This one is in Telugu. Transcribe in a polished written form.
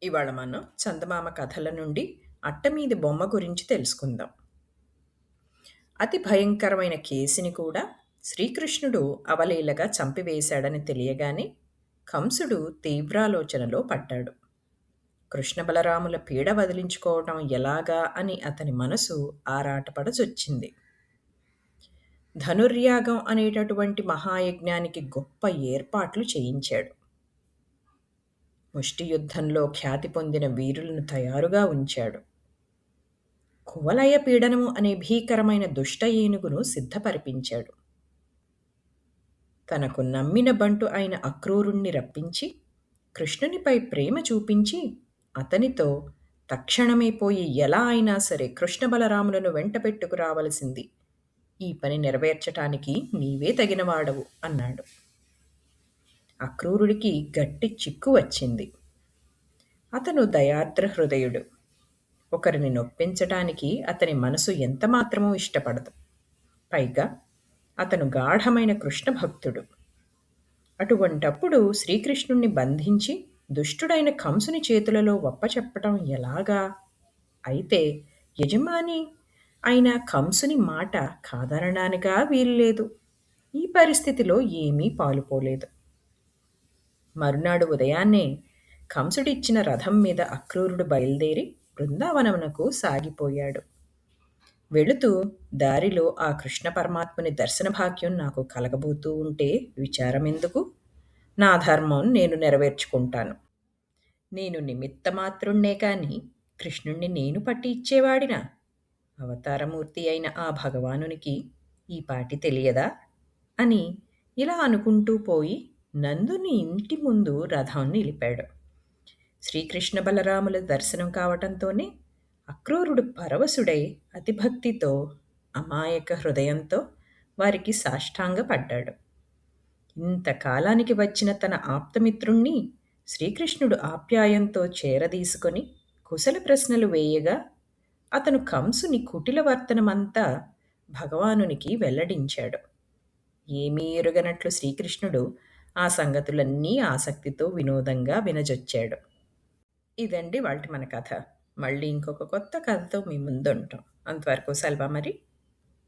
ఇవాళ మనం చందమామ కథల నుండి అట్టమీది బొమ్మ గురించి తెలుసుకుందాం. అతి భయంకరమైన కేసిని కూడా శ్రీకృష్ణుడు అవలీలగా చంపివేశాడని తెలియగానే కంసుడు తీవ్రాలోచనలో పడ్డాడు. కృష్ణ బలరాముల పీడ వదిలించుకోవటం ఎలాగా అని అతని మనసు ఆరాటపడచొచ్చింది. ధనుర్యాగం అనేటటువంటి మహాయజ్ఞానికి గొప్ప ఏర్పాట్లు చేయించాడు. ముష్టి యుద్ధంలో ఖ్యాతి పొందిన వీరులను తయారుగా ఉంచాడు. కువలయ పీడనము అనే భీకరమైన దుష్ట ఏనుగును సిద్ధపరిపించాడు. తనకు నమ్మిన బంటు అయిన అక్రూరుణ్ణి రప్పించి కృష్ణునిపై ప్రేమ చూపించి అతనితో తక్షణమే పోయి ఎలా అయినా సరే కృష్ణ బలరాములను వెంట పెట్టుకురావలసింది, ఈ పని నెరవేర్చటానికి నీవే తగినవాడవు అన్నాడు. అక్రూరుడికి గట్టి చిక్కు వచ్చింది. అతను దయార్ద్ర హృదయుడు. ఒకరిని నొప్పించటానికి అతని మనసు ఎంతమాత్రమూ ఇష్టపడదు. పైగా అతను గాఢమైన కృష్ణ భక్తుడు. అటువంటప్పుడు శ్రీకృష్ణుణ్ణి బంధించి దుష్టుడైన కంసుని చేతులలో ఒప్పచెప్పటం ఎలాగా? అయితే యజమాని అయిన కంసుని మాట కాదనడానికా వీల్లేదు. ఈ పరిస్థితిలో ఏమీ పాలుపోలేదు. మరునాడు ఉదయాన్నే కంసుడిచ్చిన రథం మీద అక్రూరుడు బయలుదేరి బృందావనమునకు సాగిపోయాడు. వెళుతూ దారిలో ఆ కృష్ణ పరమాత్ముని దర్శన భాగ్యం నాకు కలగబోతూ ఉంటే విచారమెందుకు? నా ధర్మం నేను నెరవేర్చుకుంటాను. నేను నిమిత్తమాత్రుణ్ణే కాని కృష్ణుణ్ణి నేను పట్టి ఇచ్చేవాడినా? అవతారమూర్తి అయిన ఆ భగవానునికి ఈ పాటి తెలియదా అని ఇలా అనుకుంటూ పోయి నందుని ఇంటి ముందు రథం నిలిపాడు. శ్రీకృష్ణ బలరాముల దర్శనం కావటంతోనే అక్రూరుడు పరవశుడై అతిభక్తితో అమాయక హృదయంతో వారికి సాష్టాంగపడ్డాడు. ఇంతకాలానికి వచ్చిన తన ఆప్తమిత్రుణ్ణి శ్రీకృష్ణుడు ఆప్యాయంతో చేరదీసుకొని కుశల ప్రశ్నలు వేయగా అతను కంసుని కుటిలవర్తనమంతా భగవానునికి వెల్లడించాడు. ఏమీ ఎరుగనట్లు శ్రీకృష్ణుడు ఆ సంగతులన్నీ ఆసక్తితో వినోదంగా వినజొచ్చాడు. ఇదండి వాల్టి మన కథ. మళ్ళీ ఇంకొక కొత్త కథతో మీ ముందుంటాం. అంతవరకు సెలవు మరి.